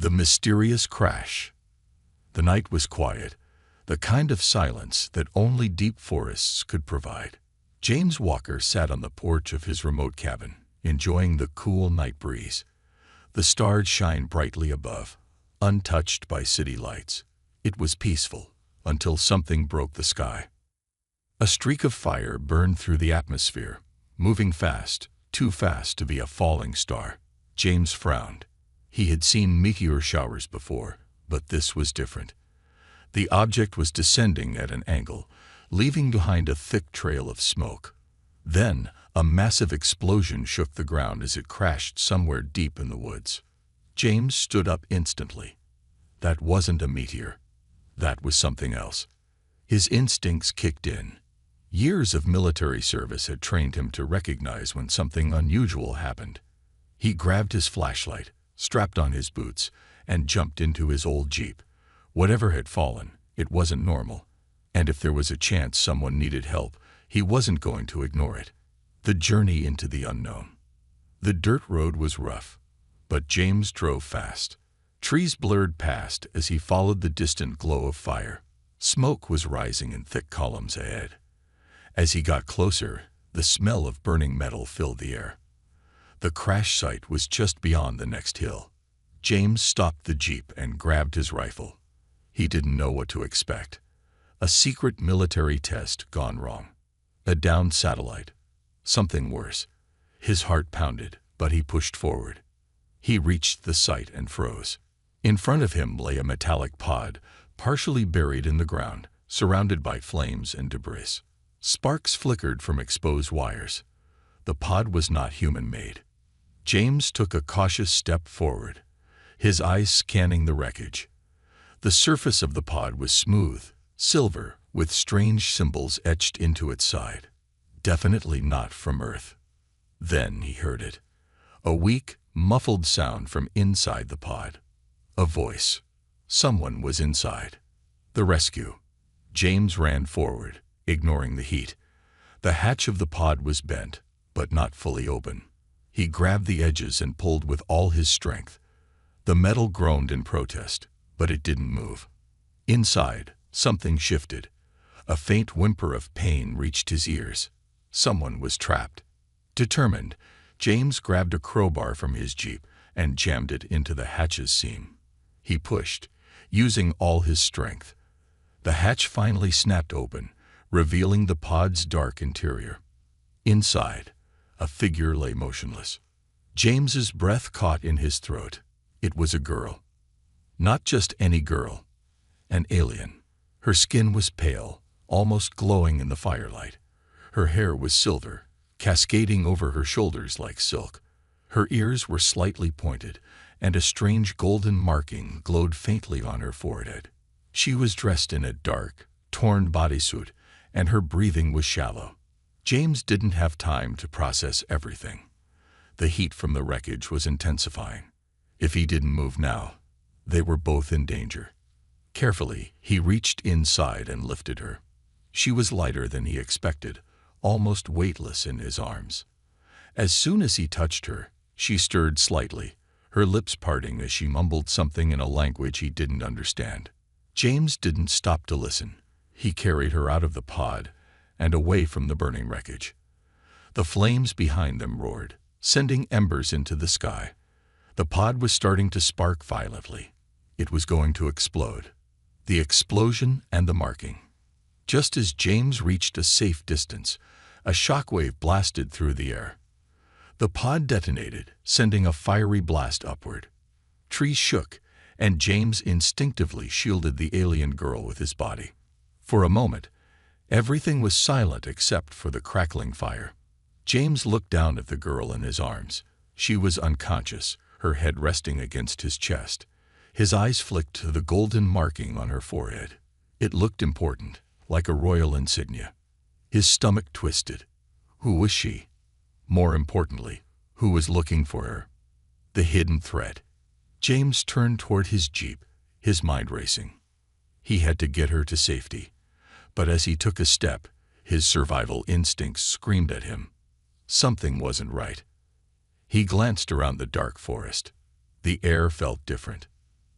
The mysterious crash. The night was quiet, the kind of silence that only deep forests could provide. James Walker sat on the porch of his remote cabin, enjoying the cool night breeze. The stars shine brightly above, untouched by city lights. It was peaceful, until something broke the sky. A streak of fire burned through the atmosphere, moving fast, too fast to be a falling star. James frowned. He had seen meteor showers before, but this was different. The object was descending at an angle, leaving behind a thick trail of smoke. Then, a massive explosion shook the ground as it crashed somewhere deep in the woods. James stood up instantly. That wasn't a meteor. That was something else. His instincts kicked in. Years of military service had trained him to recognize when something unusual happened. He grabbed his flashlight, strapped on his boots, and jumped into his old Jeep. Whatever had fallen, it wasn't normal. And if there was a chance someone needed help, he wasn't going to ignore it. The journey into the unknown. The dirt road was rough, but James drove fast. Trees blurred past as he followed the distant glow of fire. Smoke was rising in thick columns ahead. As he got closer, the smell of burning metal filled the air. The crash site was just beyond the next hill. James stopped the Jeep and grabbed his rifle. He didn't know what to expect. A secret military test gone wrong. A downed satellite. Something worse. His heart pounded, but he pushed forward. He reached the site and froze. In front of him lay a metallic pod, partially buried in the ground, surrounded by flames and debris. Sparks flickered from exposed wires. The pod was not human-made. James took a cautious step forward, his eyes scanning the wreckage. The surface of the pod was smooth, silver, with strange symbols etched into its side. Definitely not from Earth. Then he heard it. A weak, muffled sound from inside the pod. A voice. Someone was inside. The rescue. James ran forward, ignoring the heat. The hatch of the pod was bent, but not fully open. He grabbed the edges and pulled with all his strength. The metal groaned in protest, but it didn't move. Inside, something shifted. A faint whimper of pain reached his ears. Someone was trapped. Determined, James grabbed a crowbar from his Jeep and jammed it into the hatch's seam. He pushed, using all his strength. The hatch finally snapped open, revealing the pod's dark interior. Inside, a figure lay motionless. James's breath caught in his throat. It was a girl. Not just any girl. An alien. Her skin was pale, almost glowing in the firelight. Her hair was silver, cascading over her shoulders like silk. Her ears were slightly pointed, and a strange golden marking glowed faintly on her forehead. She was dressed in a dark, torn bodysuit, and her breathing was shallow. James didn't have time to process everything. The heat from the wreckage was intensifying. If he didn't move now, they were both in danger. Carefully, he reached inside and lifted her. She was lighter than he expected, almost weightless in his arms. As soon as he touched her, she stirred slightly, her lips parting as she mumbled something in a language he didn't understand. James didn't stop to listen. He carried her out of the pod and away from the burning wreckage. The flames behind them roared, sending embers into the sky. The pod was starting to spark violently. It was going to explode. The explosion and the marking. Just as James reached a safe distance, a shockwave blasted through the air. The pod detonated, sending a fiery blast upward. Trees shook, and James instinctively shielded the alien girl with his body. For a moment, everything was silent except for the crackling fire. James looked down at the girl in his arms. She was unconscious, her head resting against his chest. His eyes flicked to the golden marking on her forehead. It looked important, like a royal insignia. His stomach twisted. Who was she? More importantly, who was looking for her? The hidden threat. James turned toward his Jeep, his mind racing. He had to get her to safety. But as he took a step, his survival instincts screamed at him. Something wasn't right. He glanced around the dark forest. The air felt different.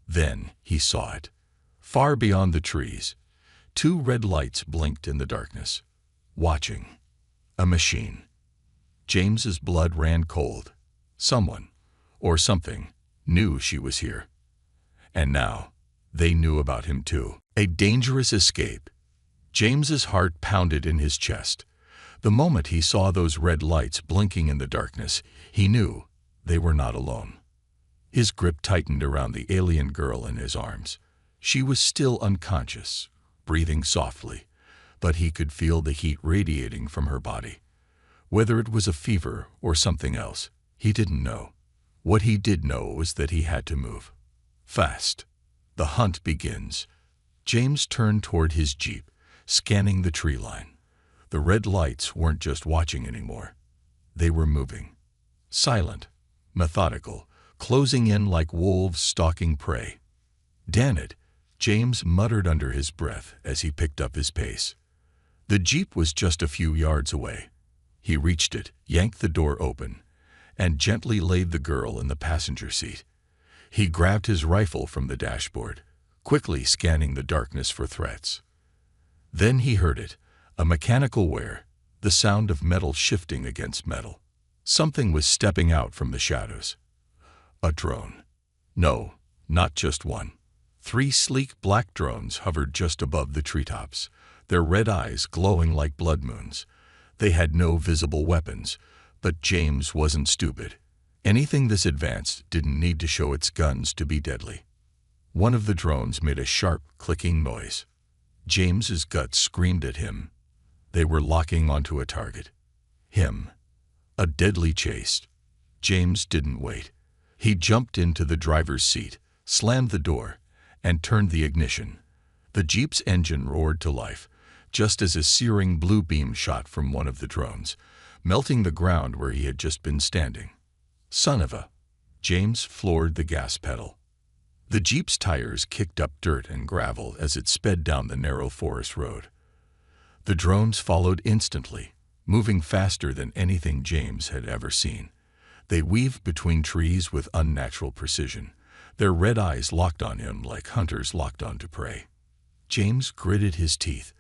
Then he saw it. Far beyond the trees, two red lights blinked in the darkness. Watching. A machine. James's blood ran cold. Someone, or something, knew she was here. And now, they knew about him too. A dangerous escape. James's heart pounded in his chest. The moment he saw those red lights blinking in the darkness, he knew they were not alone. His grip tightened around the alien girl in his arms. She was still unconscious, breathing softly, but he could feel the heat radiating from her body. Whether it was a fever or something else, he didn't know. What he did know was that he had to move. Fast. The hunt begins. James turned toward his jeep, scanning the tree line. The red lights weren't just watching anymore. They were moving. Silent, methodical, closing in like wolves stalking prey. "Damn it," James muttered under his breath as he picked up his pace. The jeep was just a few yards away. He reached it, yanked the door open, and gently laid the girl in the passenger seat. He grabbed his rifle from the dashboard, quickly scanning the darkness for threats. Then he heard it, a mechanical whir, the sound of metal shifting against metal. Something was stepping out from the shadows. A drone. No, not just one. 3 sleek black drones hovered just above the treetops, their red eyes glowing like blood moons. They had no visible weapons, but James wasn't stupid. Anything this advanced didn't need to show its guns to be deadly. One of the drones made a sharp, clicking noise. James's gut screamed at him. They were locking onto a target. Him. A deadly chase. James didn't wait. He jumped into the driver's seat, slammed the door, and turned the ignition. The Jeep's engine roared to life, just as a searing blue beam shot from one of the drones, melting the ground where he had just been standing. Son of a... James floored the gas pedal. The Jeep's tires kicked up dirt and gravel as it sped down the narrow forest road. The drones followed instantly, moving faster than anything James had ever seen. They weaved between trees with unnatural precision, their red eyes locked on him like hunters locked onto prey. James gritted his teeth.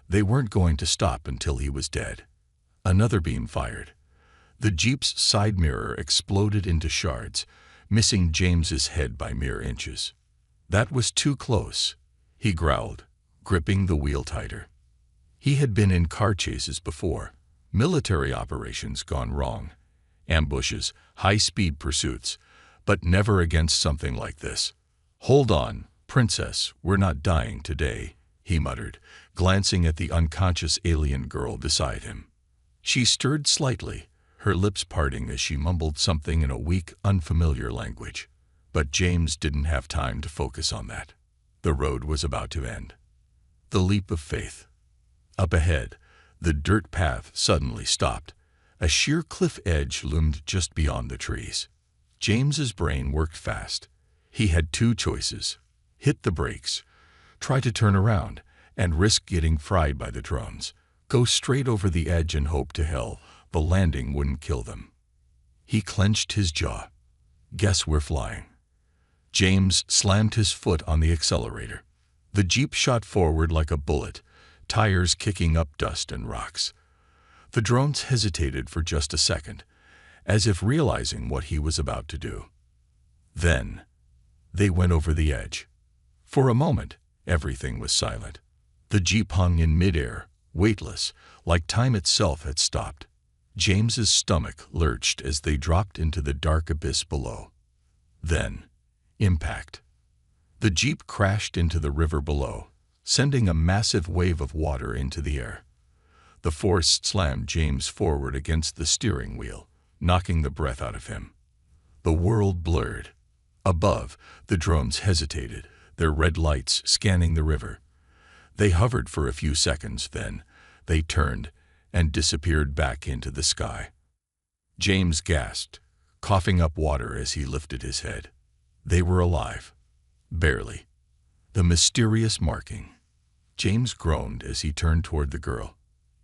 They weren't going to stop until he was dead. Another beam fired. The Jeep's side mirror exploded into shards, missing James's head by mere inches. That was too close, he growled, gripping the wheel tighter. He had been in car chases before, military operations gone wrong, ambushes, high-speed pursuits, but never against something like this. "Hold on, Princess, we're not dying today," he muttered, glancing at the unconscious alien girl beside him. She stirred slightly, her lips parting as she mumbled something in a weak, unfamiliar language. But James didn't have time to focus on that. The road was about to end. The leap of faith. Up ahead, the dirt path suddenly stopped. A sheer cliff edge loomed just beyond the trees. James's brain worked fast. He had two choices: hit the brakes, try to turn around, and risk getting fried by the drones, go straight over the edge and hope to hell the landing wouldn't kill them. He clenched his jaw. Guess we're flying. James slammed his foot on the accelerator. The Jeep shot forward like a bullet, tires kicking up dust and rocks. The drones hesitated for just a second, as if realizing what he was about to do. Then, they went over the edge. For a moment, everything was silent. The Jeep hung in midair, weightless, like time itself had stopped. James's stomach lurched as they dropped into the dark abyss below. Then, impact. The Jeep crashed into the river below, sending a massive wave of water into the air. The force slammed James forward against the steering wheel, knocking the breath out of him. The world blurred. Above, the drones hesitated, their red lights scanning the river. They hovered for a few seconds, then they turned and disappeared back into the sky. James gasped, coughing up water as he lifted his head. They were alive. Barely. The mysterious marking. James groaned as he turned toward the girl.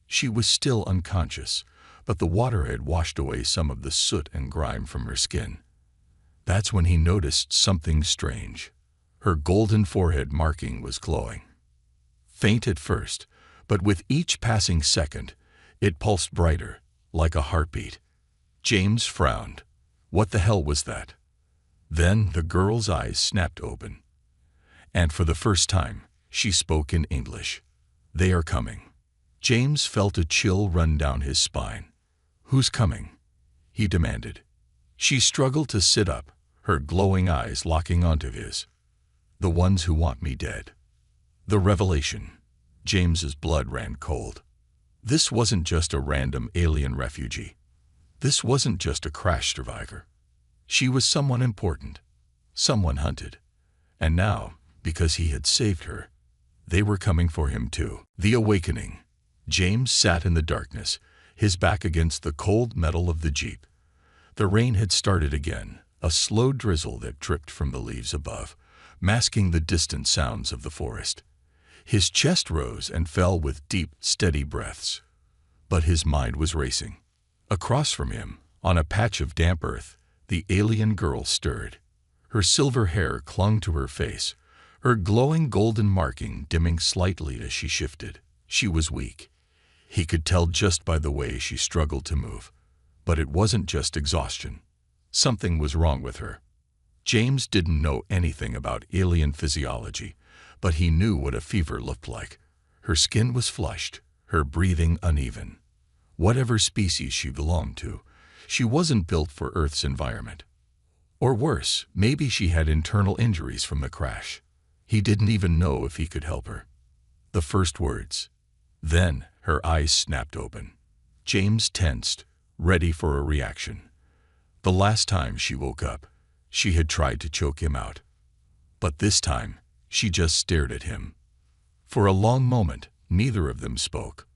She was still unconscious, but the water had washed away some of the soot and grime from her skin. That's when he noticed something strange. Her golden forehead marking was glowing. Faint at first, but with each passing second, it pulsed brighter, like a heartbeat. James frowned. What the hell was that? Then the girl's eyes snapped open. And for the first time, she spoke in English. "They are coming." James felt a chill run down his spine. "Who's coming?" he demanded. She struggled to sit up, her glowing eyes locking onto his. "The ones who want me dead." The revelation. James's blood ran cold. This wasn't just a random alien refugee. This wasn't just a crash survivor. She was someone important, someone hunted. And now, because he had saved her, they were coming for him too. The awakening. James sat in the darkness, his back against the cold metal of the Jeep. The rain had started again, a slow drizzle that dripped from the leaves above, masking the distant sounds of the forest. His chest rose and fell with deep, steady breaths. But his mind was racing. Across from him, on a patch of damp earth, the alien girl stirred. Her silver hair clung to her face, her glowing golden marking dimming slightly as she shifted. She was weak. He could tell just by the way she struggled to move. But it wasn't just exhaustion. Something was wrong with her. James didn't know anything about alien physiology, but he knew what a fever looked like. Her skin was flushed, her breathing uneven. Whatever species she belonged to, she wasn't built for Earth's environment. Or worse, maybe she had internal injuries from the crash. He didn't even know if he could help her. The first words. Then her eyes snapped open. James tensed, ready for a reaction. The last time she woke up, she had tried to choke him out. But this time, she just stared at him. For a long moment, neither of them spoke.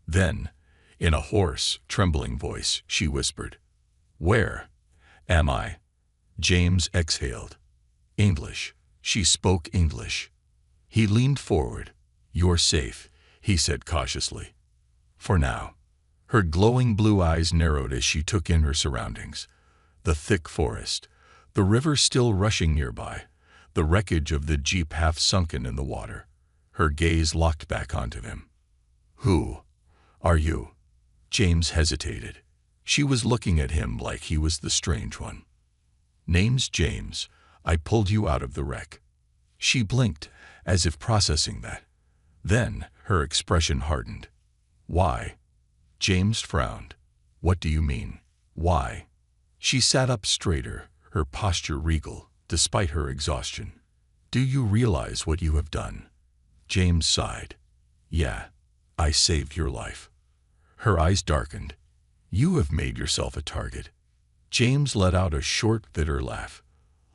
Then, in a hoarse, trembling voice, she whispered, "Where am I?" James exhaled. English. She spoke English. He leaned forward. "You're safe," he said cautiously. For now. Her glowing blue eyes narrowed as she took in her surroundings. The thick forest, the river still rushing nearby, the wreckage of the Jeep half sunken in the water. Her gaze locked back onto him. "Who are you?" James hesitated. She was looking at him like he was the strange one. "Name's James. I pulled you out of the wreck." She blinked, as if processing that. Then her expression hardened. "Why?" James frowned. "What do you mean, why?" She sat up straighter, her posture regal, despite her exhaustion. "Do you realize what you have done?" James sighed. "Yeah, I saved your life." Her eyes darkened. "You have made yourself a target." James let out a short, bitter laugh.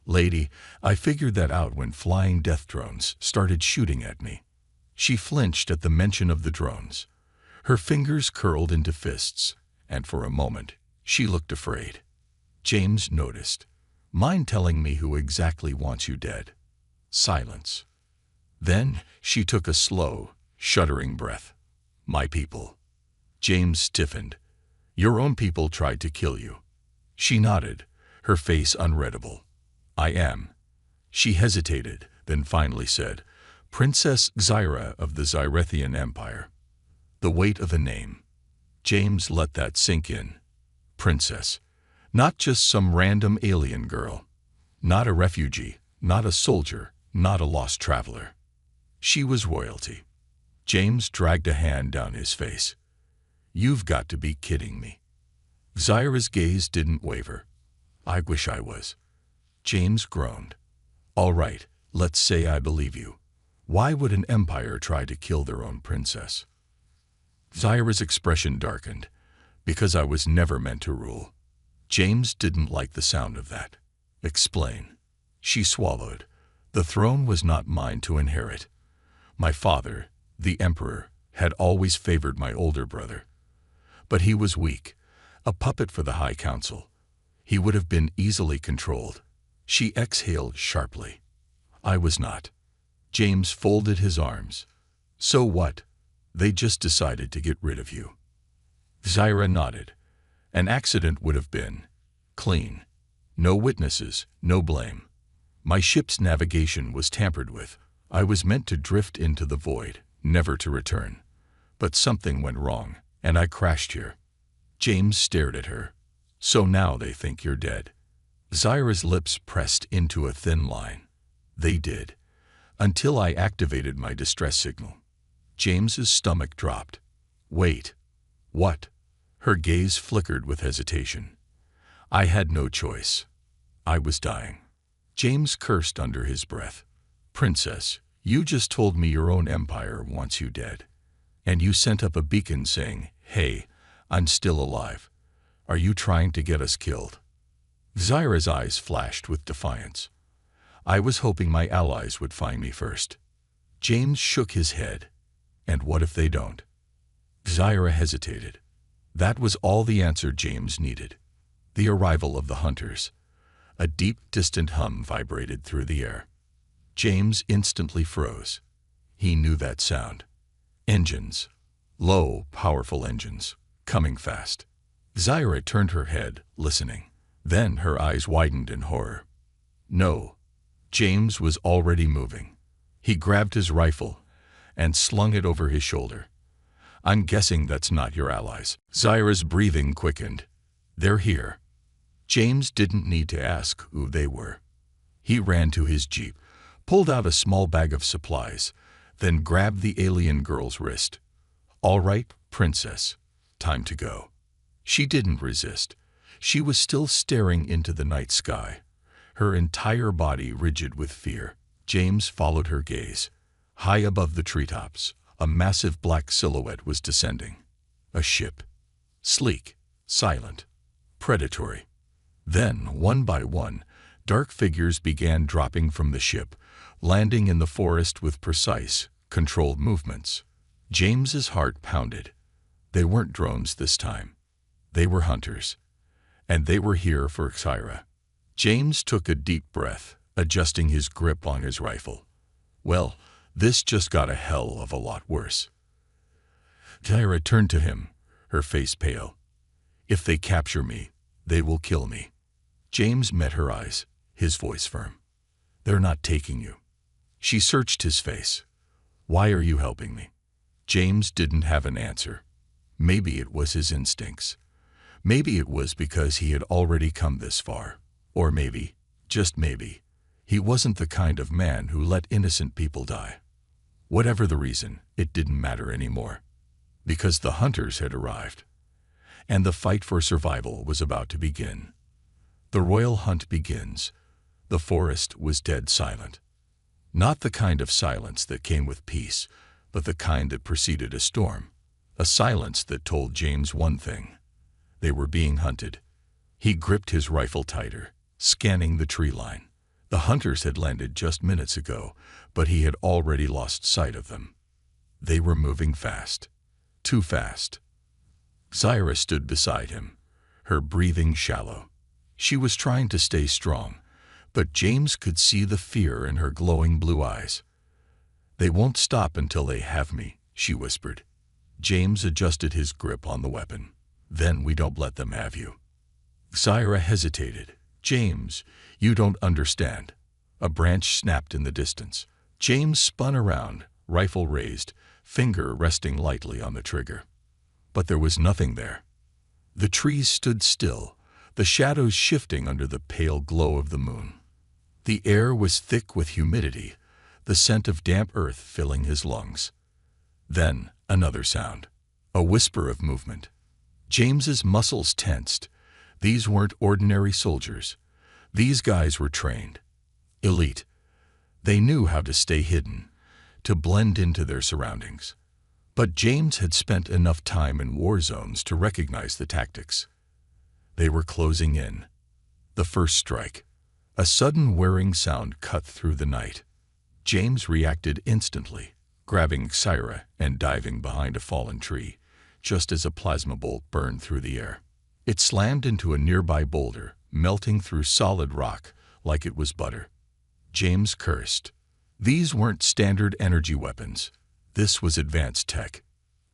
"Lady, I figured that out when flying death drones started shooting at me." She flinched at the mention of the drones. Her fingers curled into fists, and for a moment, she looked afraid. James noticed. "Mind telling me who exactly wants you dead?" Silence. Then she took a slow, shuddering breath. "My people." James stiffened. "Your own people tried to kill you." She nodded, her face unreadable. "I am." She hesitated, then finally said, "Princess Zyra of the Zyrethian Empire." The weight of a name. James let that sink in. Princess. Not just some random alien girl. Not a refugee, not a soldier, not a lost traveler. She was royalty. James dragged a hand down his face. "You've got to be kidding me." Zyra's gaze didn't waver. "I wish I was." James groaned. "All right, let's say I believe you. Why would an empire try to kill their own princess?" Zyra's expression darkened. "Because I was never meant to rule." James didn't like the sound of that. "Explain." She swallowed. "The throne was not mine to inherit. My father, the emperor, had always favored my older brother. But he was weak, a puppet for the High Council. He would have been easily controlled." She exhaled sharply. "I was not." James folded his arms. "So what? They just decided to get rid of you." Zyra nodded. "An accident would have been clean. No witnesses, no blame. My ship's navigation was tampered with. I was meant to drift into the void, never to return. But something went wrong, and I crashed here." James stared at her. "So now they think you're dead." Zyra's lips pressed into a thin line. "They did. Until I activated my distress signal." James's stomach dropped. "Wait. What?" Her gaze flickered with hesitation. "I had no choice. I was dying." James cursed under his breath. "Princess, you just told me your own empire wants you dead. And you sent up a beacon saying, 'Hey, I'm still alive.' Are you trying to get us killed?" Zyra's eyes flashed with defiance. "I was hoping my allies would find me first." James shook his head. "And what if they don't?" Zyra hesitated. That was all the answer James needed. The arrival of the hunters. A deep, distant hum vibrated through the air. James instantly froze. He knew that sound. Engines. Low, powerful engines. Coming fast. Zyra turned her head, listening. Then her eyes widened in horror. No. James was already moving. He grabbed his rifle and slung it over his shoulder. "I'm guessing that's not your allies." Zyra's breathing quickened. "They're here." James didn't need to ask who they were. He ran to his jeep, pulled out a small bag of supplies, then grabbed the alien girl's wrist. "All right, princess. Time to go." She didn't resist. She was still staring into the night sky, her entire body rigid with fear. James followed her gaze. High above the treetops, a massive black silhouette was descending. A ship. Sleek, silent, predatory. Then, one by one, dark figures began dropping from the ship, landing in the forest with precise, controlled movements. James's heart pounded. They weren't drones this time. They were hunters. And they were here for Zyra. James took a deep breath, adjusting his grip on his rifle. Well, this just got a hell of a lot worse. Zyra turned to him, her face pale. "If they capture me, they will kill me." James met her eyes, his voice firm. "They're not taking you." She searched his face. "Why are you helping me?" James didn't have an answer. Maybe it was his instincts. Maybe it was because he had already come this far. Or maybe, just maybe, he wasn't the kind of man who let innocent people die. Whatever the reason, it didn't matter anymore. Because the hunters had arrived. And the fight for survival was about to begin. The royal hunt begins. The forest was dead silent. Not the kind of silence that came with peace, but the kind that preceded a storm. A silence that told James one thing. They were being hunted. He gripped his rifle tighter, scanning the tree line. The hunters had landed just minutes ago, but he had already lost sight of them. They were moving fast. Too fast. Zyra stood beside him, her breathing shallow. She was trying to stay strong, but James could see the fear in her glowing blue eyes. "They won't stop until they have me," she whispered. James adjusted his grip on the weapon. "Then we don't let them have you." Zyra hesitated. "James, you don't understand." A branch snapped in the distance. James spun around, rifle raised, finger resting lightly on the trigger. But there was nothing there. The trees stood still, the shadows shifting under the pale glow of the moon. The air was thick with humidity, the scent of damp earth filling his lungs. Then another sound, a whisper of movement. James's muscles tensed. These weren't ordinary soldiers. These guys were trained. Elite. They knew how to stay hidden, to blend into their surroundings. But James had spent enough time in war zones to recognize the tactics. They were closing in. The first strike. A sudden whirring sound cut through the night. James reacted instantly, grabbing Zyra and diving behind a fallen tree, just as a plasma bolt burned through the air. It slammed into a nearby boulder, melting through solid rock like it was butter. James cursed. These weren't standard energy weapons. This was advanced tech.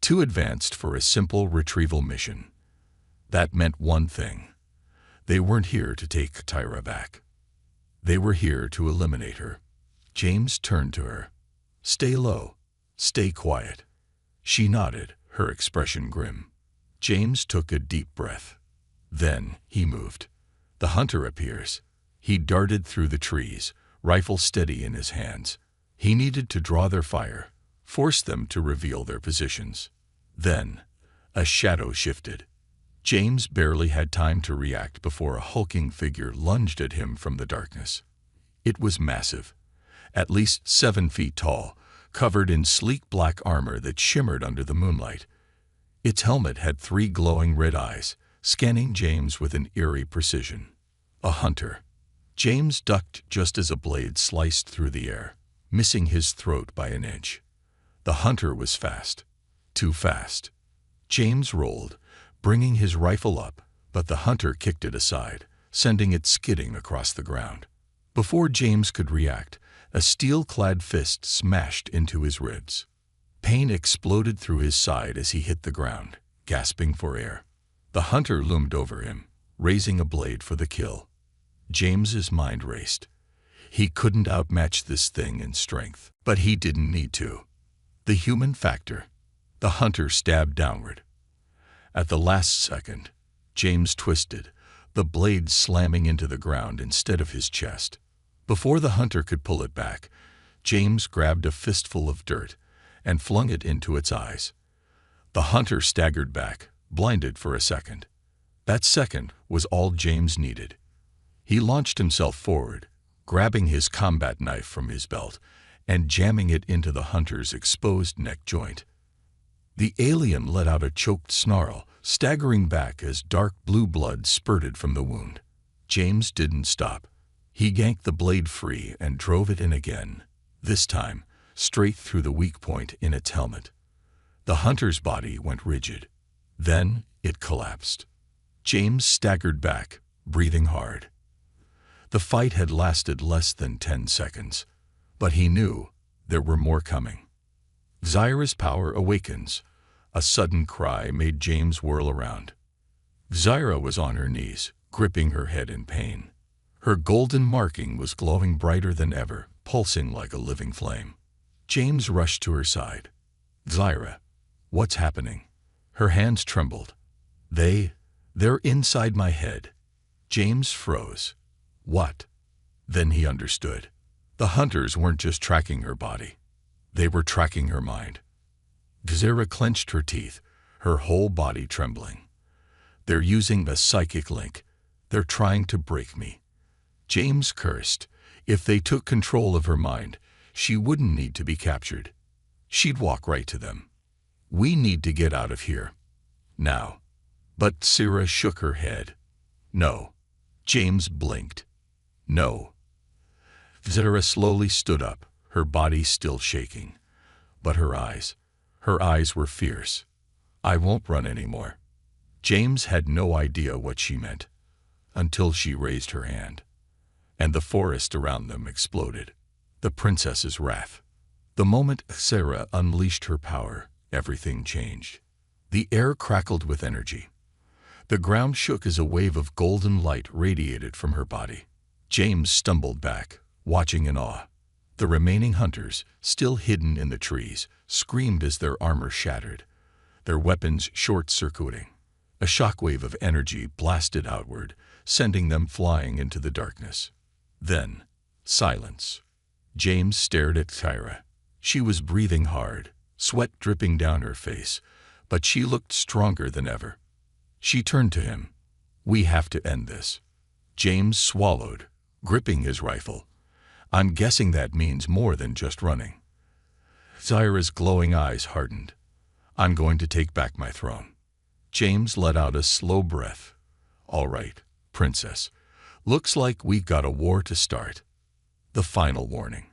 Too advanced for a simple retrieval mission. That meant one thing. They weren't here to take Zyra back. They were here to eliminate her. James turned to her. "Stay low. Stay quiet." She nodded, her expression grim. James took a deep breath. Then he moved. The hunter appears. He darted through the trees, rifle steady in his hands. He needed to draw their fire, force them to reveal their positions. Then, a shadow shifted. James barely had time to react before a hulking figure lunged at him from the darkness. It was massive, at least 7 feet tall, covered in sleek black armor that shimmered under the moonlight. Its helmet had 3 glowing red eyes, scanning James with an eerie precision. A hunter. James ducked just as a blade sliced through the air, missing his throat by an inch. The hunter was fast. Too fast. James rolled, bringing his rifle up, but the hunter kicked it aside, sending it skidding across the ground. Before James could react, a steel-clad fist smashed into his ribs. Pain exploded through his side as he hit the ground, gasping for air. The hunter loomed over him, raising a blade for the kill. James's mind raced. He couldn't outmatch this thing in strength, but he didn't need to. The human factor. The hunter stabbed downward. At the last second, James twisted, the blade slamming into the ground instead of his chest. Before the hunter could pull it back, James grabbed a fistful of dirt and flung it into its eyes. The hunter staggered back, blinded for a second. That second was all James needed. He launched himself forward, grabbing his combat knife from his belt and jamming it into the hunter's exposed neck joint. The alien let out a choked snarl, staggering back as dark blue blood spurted from the wound. James didn't stop. He yanked the blade free and drove it in again, this time straight through the weak point in its helmet. The hunter's body went rigid. Then it collapsed. James staggered back, breathing hard. The fight had lasted less than 10 seconds, but he knew there were more coming. Zyra's power awakens. A sudden cry made James whirl around. Zyra was on her knees, gripping her head in pain. Her golden marking was glowing brighter than ever, pulsing like a living flame. James rushed to her side. "Zyra, what's happening?" Her hands trembled. They're inside my head." James froze. What? Then he understood. The hunters weren't just tracking her body. They were tracking her mind. Zyra clenched her teeth, her whole body trembling. "They're using the psychic link. They're trying to break me." James cursed. If they took control of her mind, she wouldn't need to be captured. She'd walk right to them. "We need to get out of here. Now." But Zyra shook her head. "No." James blinked. "No." Zyra slowly stood up, her body still shaking. But her eyes were fierce. "I won't run anymore." James had no idea what she meant, until she raised her hand. And the forest around them exploded. The princess's wrath. The moment Zyra unleashed her power, everything changed. The air crackled with energy. The ground shook as a wave of golden light radiated from her body. James stumbled back, watching in awe. The remaining hunters, still hidden in the trees, screamed as their armor shattered, their weapons short-circuiting. A shockwave of energy blasted outward, sending them flying into the darkness. Then, silence. James stared at Zyra. She was breathing hard, sweat dripping down her face, but she looked stronger than ever. She turned to him. "We have to end this." James swallowed, gripping his rifle. "I'm guessing that means more than just running." Zyra's glowing eyes hardened. "I'm going to take back my throne." James let out a slow breath. "All right, princess. Looks like we've got a war to start." The final warning.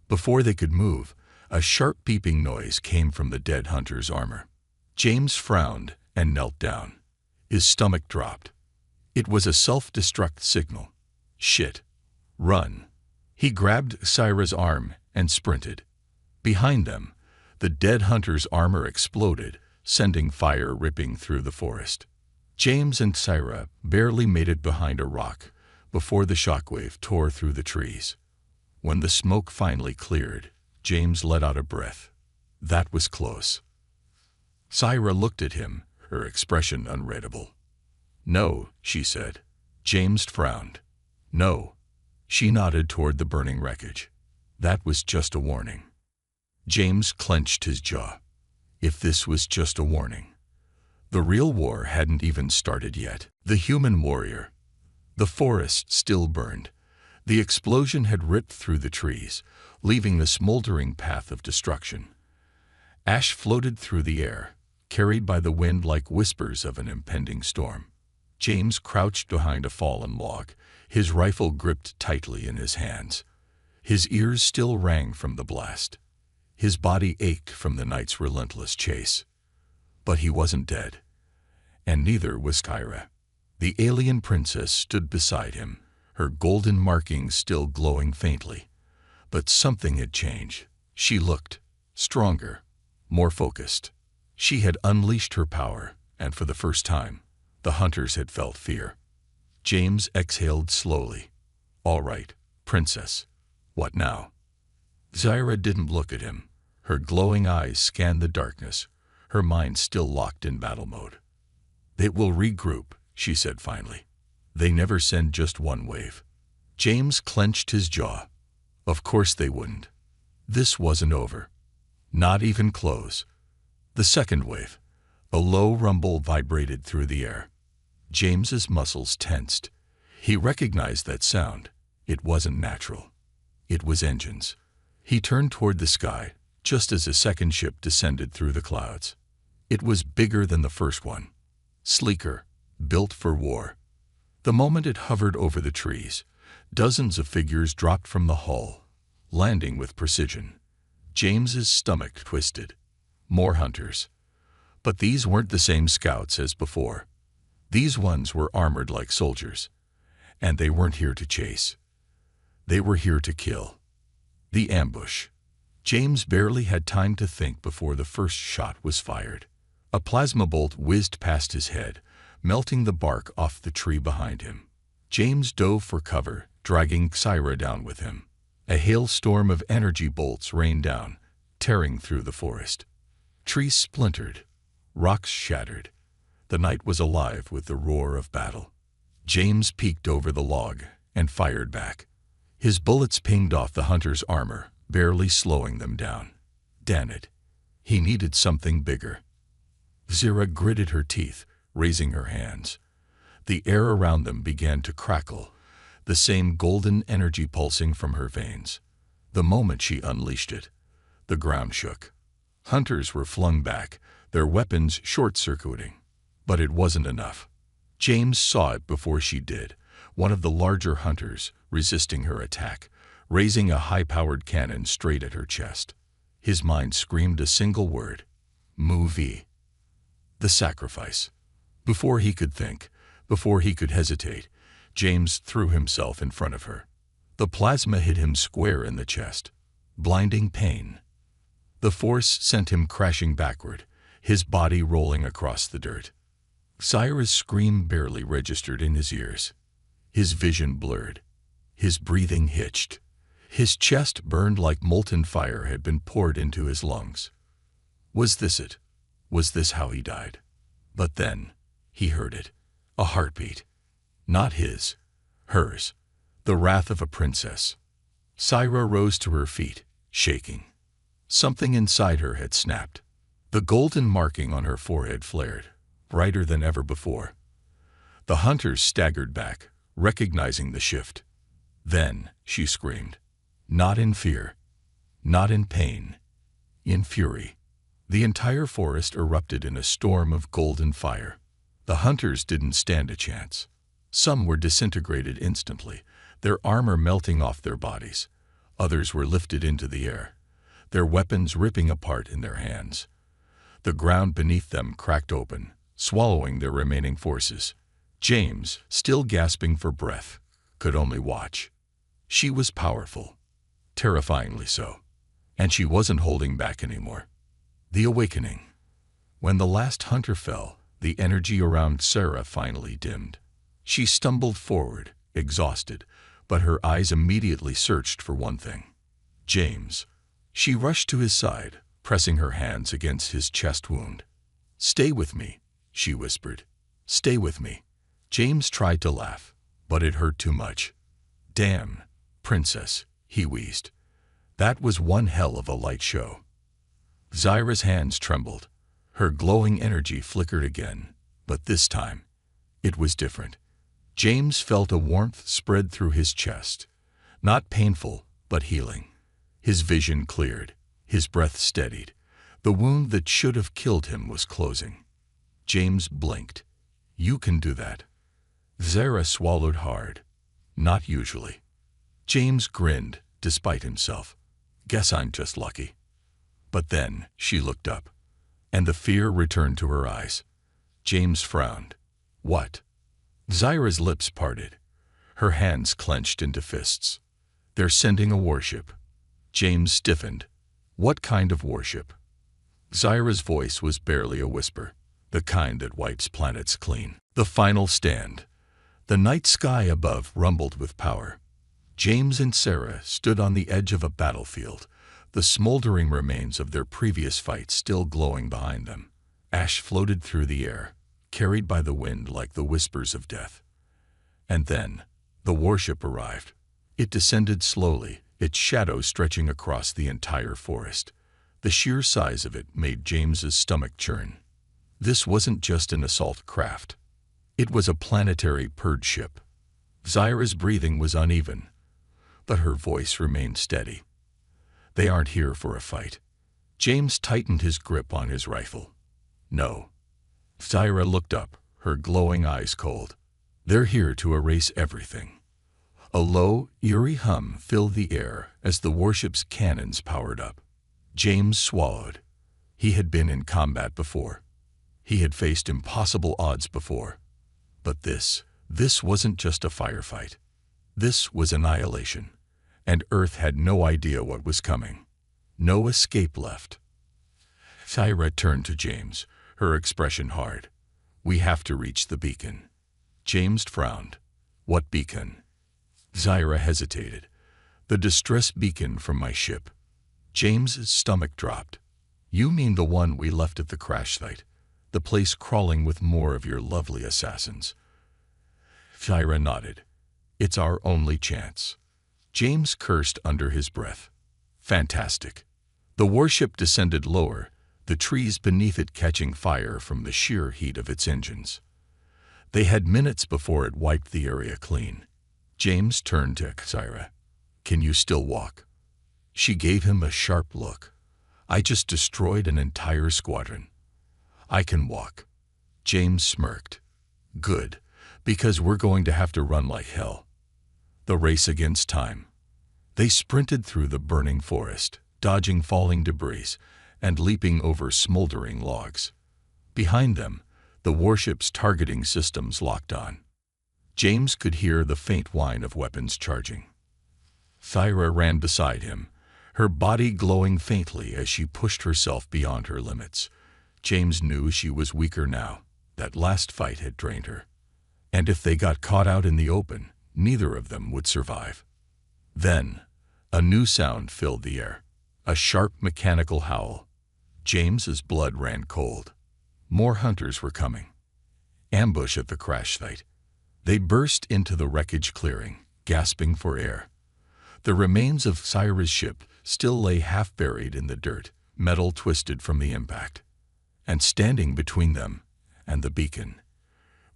Before they could move, a sharp beeping noise came from the dead hunter's armor. James frowned and knelt down. His stomach dropped. It was a self-destruct signal. Shit. Run. He grabbed Zyra's arm and sprinted. Behind them, the dead hunter's armor exploded, sending fire ripping through the forest. James and Zyra barely made it behind a rock, before the shockwave tore through the trees. When the smoke finally cleared, James let out a breath. That was close. Syra looked at him, her expression unreadable. "No," she said. James frowned. "No." She nodded toward the burning wreckage. "That was just a warning." James clenched his jaw. If this was just a warning. The real war hadn't even started yet. The human warrior. The forest still burned. The explosion had ripped through the trees, leaving a smoldering path of destruction. Ash floated through the air, carried by the wind like whispers of an impending storm. James crouched behind a fallen log, his rifle gripped tightly in his hands. His ears still rang from the blast. His body ached from the night's relentless chase. But he wasn't dead. And neither was Kyra. The alien princess stood beside him, her golden markings still glowing faintly. But something had changed. She looked stronger, more focused. She had unleashed her power, and for the first time, the hunters had felt fear. James exhaled slowly. "All right, princess. What now?" Zyra didn't look at him. Her glowing eyes scanned the darkness, her mind still locked in battle mode. "They will regroup," she said finally. "They never send just one wave." James clenched his jaw. Of course they wouldn't. This wasn't over. Not even close. The second wave. A low rumble vibrated through the air. James's muscles tensed. He recognized that sound. It wasn't natural. It was engines. He turned toward the sky, just as a second ship descended through the clouds. It was bigger than the first one. Sleeker, built for war. The moment it hovered over the trees, dozens of figures dropped from the hull, landing with precision. James's stomach twisted. More hunters. But these weren't the same scouts as before. These ones were armored like soldiers. And they weren't here to chase. They were here to kill. The ambush. James barely had time to think before the first shot was fired. A plasma bolt whizzed past his head, melting the bark off the tree behind him. James dove for cover, dragging Syra down with him. A hailstorm of energy bolts rained down, tearing through the forest. Trees splintered. Rocks shattered. The night was alive with the roar of battle. James peeked over the log and fired back. His bullets pinged off the hunter's armor, barely slowing them down. Damn it. He needed something bigger. Zyra gritted her teeth, raising her hands. The air around them began to crackle, the same golden energy pulsing from her veins. The moment she unleashed it, the ground shook. Hunters were flung back, their weapons short-circuiting. But it wasn't enough. James saw it before she did, one of the larger hunters resisting her attack, raising a high-powered cannon straight at her chest. His mind screamed a single word: Move-y. The sacrifice. Before he could think, before he could hesitate, James threw himself in front of her. The plasma hit him square in the chest. Blinding pain. The force sent him crashing backward, his body rolling across the dirt. Syra's scream barely registered in his ears. His vision blurred. His breathing hitched. His chest burned like molten fire had been poured into his lungs. Was this it? Was this how he died? But then, he heard it. A heartbeat. Not his. Hers. The wrath of a princess. Syra rose to her feet, shaking. Something inside her had snapped. The golden marking on her forehead flared, brighter than ever before. The hunters staggered back, recognizing the shift. Then, she screamed. Not in fear. Not in pain. In fury. The entire forest erupted in a storm of golden fire. The hunters didn't stand a chance. Some were disintegrated instantly, their armor melting off their bodies. Others were lifted into the air, their weapons ripping apart in their hands. The ground beneath them cracked open, swallowing their remaining forces. James, still gasping for breath, could only watch. She was powerful, terrifyingly so, and she wasn't holding back anymore. The awakening. When the last hunter fell, the energy around Sarah finally dimmed. She stumbled forward, exhausted, but her eyes immediately searched for one thing. James. She rushed to his side, pressing her hands against his chest wound. "Stay with me," she whispered. "Stay with me." James tried to laugh, but it hurt too much. "Damn, princess," he wheezed. "That was one hell of a light show." Zyra's hands trembled. Her glowing energy flickered again, but this time, it was different. James felt a warmth spread through his chest. Not painful, but healing. His vision cleared. His breath steadied. The wound that should have killed him was closing. James blinked. "You can do that." Zyra swallowed hard. "Not usually." James grinned, despite himself. "Guess I'm just lucky." But then she looked up, and the fear returned to her eyes. James frowned. "What?" Zyra's lips parted. Her hands clenched into fists. "They're sending a warship." James stiffened. "What kind of warship?" Zyra's voice was barely a whisper, the kind that wipes planets clean. The final stand. The night sky above rumbled with power. James and Sarah stood on the edge of a battlefield, the smoldering remains of their previous fight still glowing behind them. Ash floated through the air, carried by the wind like the whispers of death. And then, the warship arrived. It descended slowly, its shadow stretching across the entire forest. The sheer size of it made James's stomach churn. This wasn't just an assault craft. It was a planetary purge ship. Zyra's breathing was uneven, but her voice remained steady. "They aren't here for a fight." James tightened his grip on his rifle. "No." Zyra looked up, her glowing eyes cold. "They're here to erase everything." A low, eerie hum filled the air as the warship's cannons powered up. James swallowed. He had been in combat before. He had faced impossible odds before. But this wasn't just a firefight. This was annihilation, and Earth had no idea what was coming. No escape left. Zyra turned to James, her expression hard. "We have to reach the beacon." James frowned. "What beacon?" Zyra hesitated. "The distress beacon from my ship." James's stomach dropped. "You mean the one we left at the crash site, the place crawling with more of your lovely assassins?" Zyra nodded. "It's our only chance." James cursed under his breath. Fantastic. The warship descended lower, the trees beneath it catching fire from the sheer heat of its engines. They had minutes before it wiped the area clean. James turned to Zyra. "Can you still walk?" She gave him a sharp look. "I just destroyed an entire squadron." "I can walk." James smirked. "Good, because we're going to have to run like hell." The race against time. They sprinted through the burning forest, dodging falling debris and leaping over smoldering logs. Behind them, the warship's targeting systems locked on. James could hear the faint whine of weapons charging. Zyra ran beside him, her body glowing faintly as she pushed herself beyond her limits. James knew she was weaker now. That last fight had drained her. And if they got caught out in the open, neither of them would survive. Then, a new sound filled the air. A sharp mechanical howl. James's blood ran cold. More hunters were coming. Ambush at the crash site. They burst into the wreckage clearing, gasping for air. The remains of Zyra's ship still lay half buried in the dirt, metal twisted from the impact. And standing between them and the beacon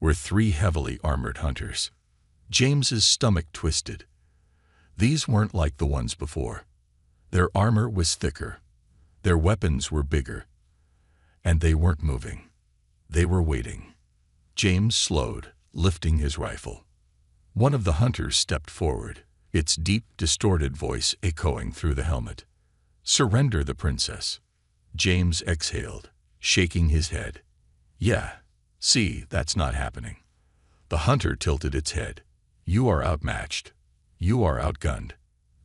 were 3 heavily armored hunters. James's stomach twisted. These weren't like the ones before. Their armor was thicker. Their weapons were bigger. And they weren't moving. They were waiting. James slowed, lifting his rifle. One of the hunters stepped forward, its deep, distorted voice echoing through the helmet. "Surrender the princess." James exhaled, shaking his head. "Yeah, see, that's not happening." The hunter tilted its head. "You are outmatched. You are outgunned."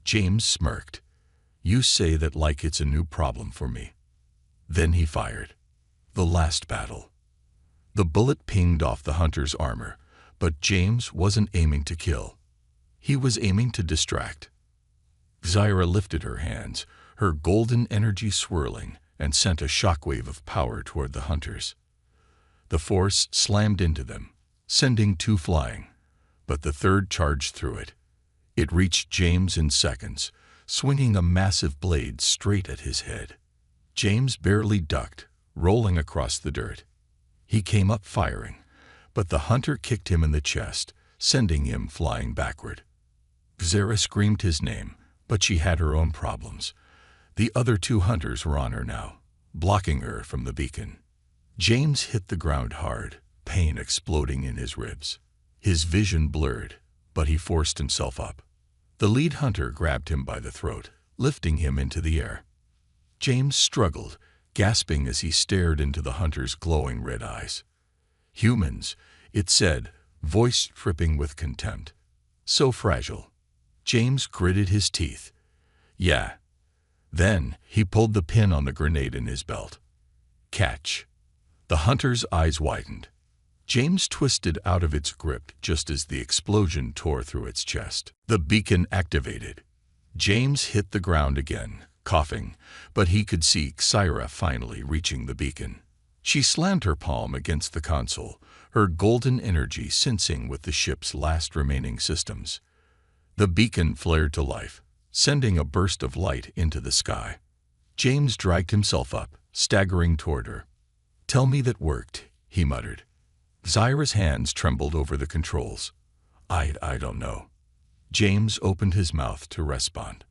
James smirked. "You say that like it's a new problem for me." Then he fired. The last battle. The bullet pinged off the hunter's armor, but James wasn't aiming to kill. He was aiming to distract. Zyra lifted her hands, her golden energy swirling, and sent a shockwave of power toward the hunters. The force slammed into them, sending two flying, but the third charged through it. It reached James in seconds, swinging a massive blade straight at his head. James barely ducked, rolling across the dirt. He came up firing, but the hunter kicked him in the chest, sending him flying backward. Zyra screamed his name, but she had her own problems. The other two hunters were on her now, blocking her from the beacon. James hit the ground hard, pain exploding in his ribs. His vision blurred, but he forced himself up. The lead hunter grabbed him by the throat, lifting him into the air. James struggled, gasping as he stared into the hunter's glowing red eyes. "Humans," it said, voice dripping with contempt. "So fragile." James gritted his teeth. "Yeah." Then he pulled the pin on the grenade in his belt. "Catch." The hunter's eyes widened. James twisted out of its grip just as the explosion tore through its chest. The beacon activated. James hit the ground again, coughing, but he could see Zyra finally reaching the beacon. She slammed her palm against the console, her golden energy sensing with the ship's last remaining systems. The beacon flared to life, sending a burst of light into the sky. James dragged himself up, staggering toward her. "Tell me that worked," he muttered. Zyra's hands trembled over the controls. I don't know." James opened his mouth to respond.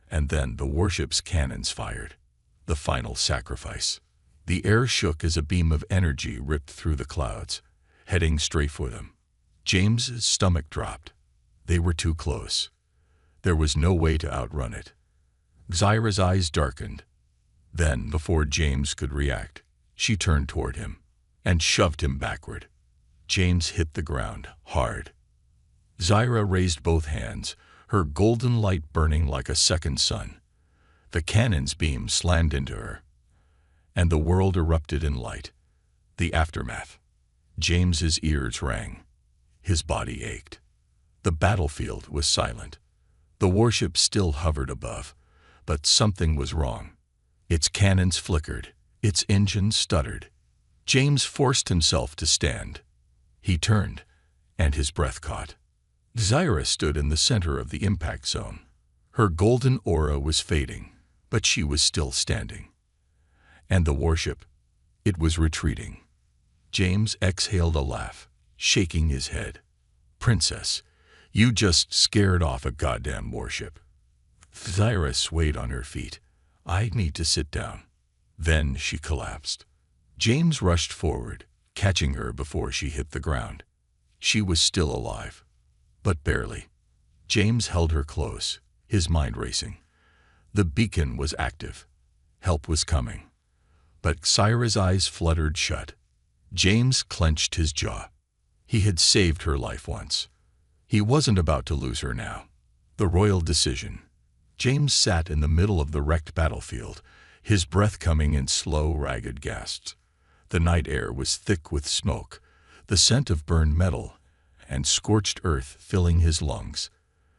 And then the warship's cannons fired. The final sacrifice. The air shook as a beam of energy ripped through the clouds, heading straight for them. James's stomach dropped. They were too close. There was no way to outrun it. Zyra's eyes darkened. Then, before James could react, she turned toward him and shoved him backward. James hit the ground hard. Zyra raised both hands, her golden light burning like a second sun. The cannon's beam slammed into her, and the world erupted in light. The aftermath. James's ears rang. His body ached. The battlefield was silent. The warship still hovered above, but something was wrong. Its cannons flickered, its engines stuttered. James forced himself to stand. He turned, and his breath caught. Zyra stood in the center of the impact zone. Her golden aura was fading, but she was still standing. And the warship, it was retreating. James exhaled a laugh, shaking his head. "Princess, you just scared off a goddamn warship." Zyra swayed on her feet. "I need to sit down." Then she collapsed. James rushed forward, catching her before she hit the ground. She was still alive, but barely. James held her close, his mind racing. The beacon was active. Help was coming. But Zyra's eyes fluttered shut. James clenched his jaw. He had saved her life once. He wasn't about to lose her now. The royal decision. James sat in the middle of the wrecked battlefield, his breath coming in slow, ragged gasps. The night air was thick with smoke, the scent of burned metal and scorched earth filling his lungs.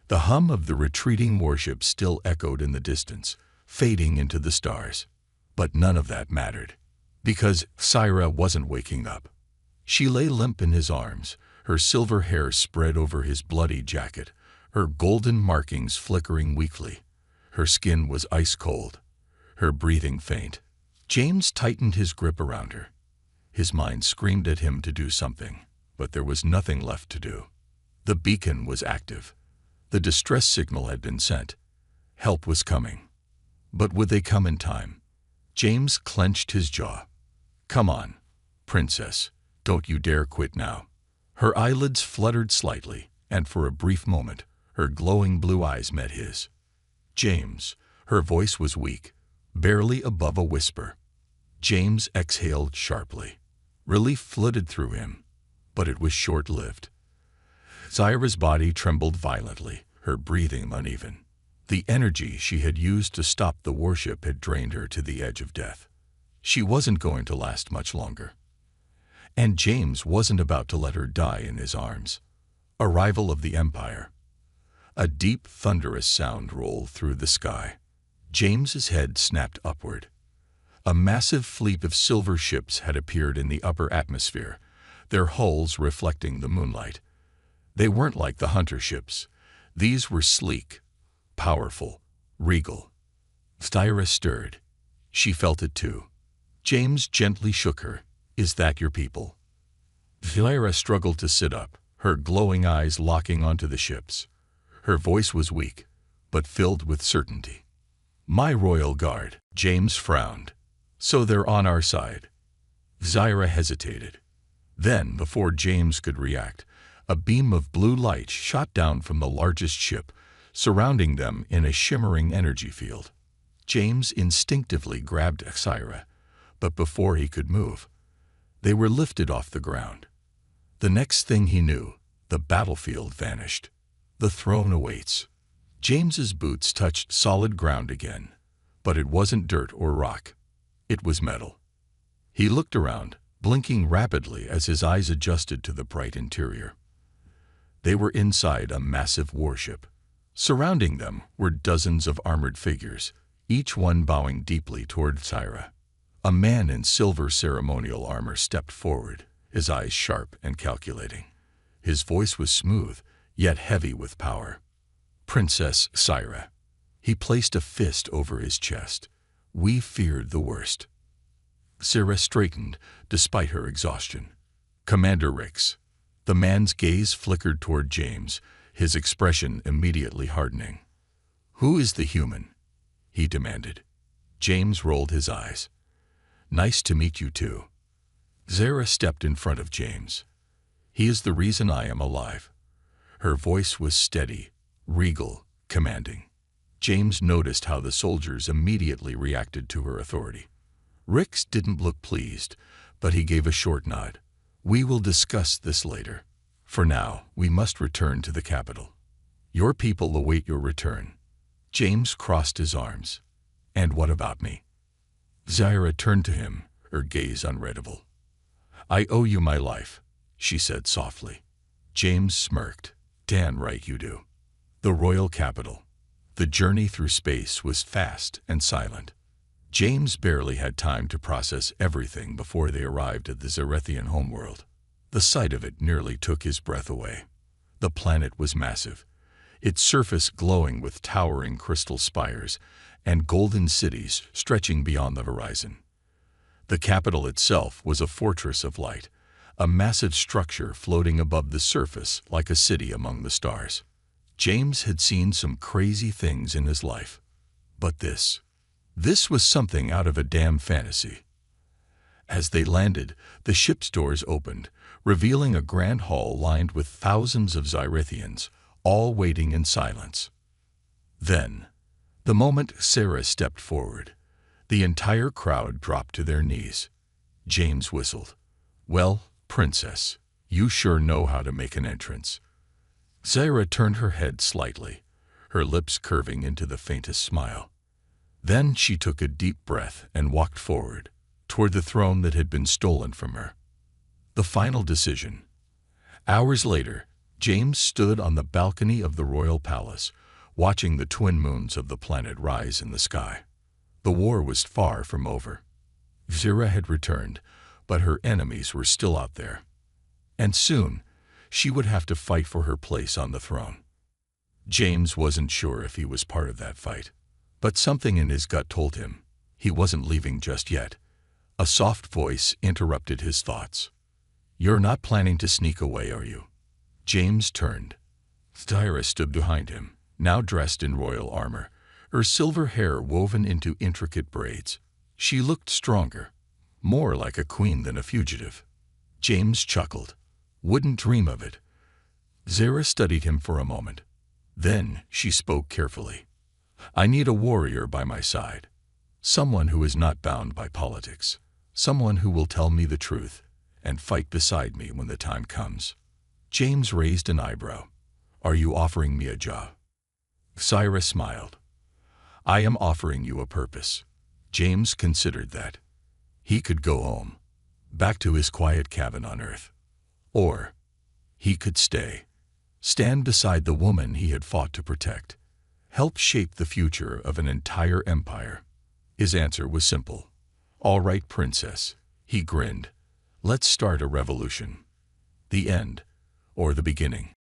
The hum of the retreating warship still echoed in the distance, fading into the stars. But none of that mattered, because Zyra wasn't waking up. She lay limp in his arms, her silver hair spread over his bloody jacket, her golden markings flickering weakly. Her skin was ice cold, her breathing faint. James tightened his grip around her. His mind screamed at him to do something, but there was nothing left to do. The beacon was active. The distress signal had been sent. Help was coming. But would they come in time? James clenched his jaw. "Come on, Princess. Don't you dare quit now." Her eyelids fluttered slightly, and for a brief moment, her glowing blue eyes met his. "James," her voice was weak, barely above a whisper. James exhaled sharply. Relief flooded through him, but it was short-lived. Zyra's body trembled violently, her breathing uneven. The energy she had used to stop the warship had drained her to the edge of death. She wasn't going to last much longer. And James wasn't about to let her die in his arms. A rival of the Empire. A deep, thunderous sound rolled through the sky. James's head snapped upward. A massive fleet of silver ships had appeared in the upper atmosphere, their hulls reflecting the moonlight. They weren't like the hunter ships. These were sleek, powerful, regal. Styra stirred. She felt it too. James gently shook her. "Is that your people?" Styra struggled to sit up, her glowing eyes locking onto the ships. Her voice was weak, but filled with certainty. "My royal guard." James frowned. "So they're on our side." Zyra hesitated. Then, before James could react, a beam of blue light shot down from the largest ship, surrounding them in a shimmering energy field. James instinctively grabbed Zyra, but before he could move, they were lifted off the ground. The next thing he knew, the battlefield vanished. The throne awaits. James's boots touched solid ground again, but it wasn't dirt or rock. It was metal. He looked around, blinking rapidly as his eyes adjusted to the bright interior. They were inside a massive warship. Surrounding them were dozens of armored figures, each one bowing deeply toward Zyra. A man in silver ceremonial armor stepped forward, his eyes sharp and calculating. His voice was smooth, yet heavy with power. "Princess Zyra." He placed a fist over his chest. "We feared the worst." Zyra straightened, despite her exhaustion. "Commander Rix." The man's gaze flickered toward James, his expression immediately hardening. "Who is the human?" he demanded. James rolled his eyes. "Nice to meet you too." Zyra stepped in front of James. "He is the reason I am alive." Her voice was steady, regal, commanding. James noticed how the soldiers immediately reacted to her authority. Rix didn't look pleased, but he gave a short nod. "We will discuss this later. For now, we must return to the capital. Your people await your return." James crossed his arms. "And what about me?" Zyra turned to him, her gaze unreadable. "I owe you my life," she said softly. James smirked. "Damn right you do." The royal capital. The journey through space was fast and silent. James barely had time to process everything before they arrived at the Zarethian homeworld. The sight of it nearly took his breath away. The planet was massive, its surface glowing with towering crystal spires and golden cities stretching beyond the horizon. The capital itself was a fortress of light, a massive structure floating above the surface like a city among the stars. James had seen some crazy things in his life, but this was something out of a damn fantasy. As they landed, the ship's doors opened, revealing a grand hall lined with thousands of Zarethians, all waiting in silence. Then, the moment Sarah stepped forward, the entire crowd dropped to their knees. James whistled. "Well, Princess, you sure know how to make an entrance." Sarah turned her head slightly, her lips curving into the faintest smile. Then she took a deep breath and walked forward, toward the throne that had been stolen from her. The final decision. Hours later, James stood on the balcony of the royal palace, watching the twin moons of the planet rise in the sky. The war was far from over. Zyra had returned, but her enemies were still out there. And soon, she would have to fight for her place on the throne. James wasn't sure if he was part of that fight, but something in his gut told him he wasn't leaving just yet. A soft voice interrupted his thoughts. "You're not planning to sneak away, are you?" James turned. Zyra stood behind him, now dressed in royal armor, her silver hair woven into intricate braids. She looked stronger, more like a queen than a fugitive. James chuckled. "Wouldn't dream of it." Zyra studied him for a moment. Then she spoke carefully. "I need a warrior by my side. Someone who is not bound by politics. Someone who will tell me the truth and fight beside me when the time comes." James raised an eyebrow. "Are you offering me a job?" Zyra smiled. "I am offering you a purpose." James considered that. He could go home, back to his quiet cabin on Earth. Or he could stay. stand beside the woman he had fought to protect, help shape the future of an entire empire. His answer was simple. "All right, princess," he grinned. "Let's start a revolution." The end, or the beginning.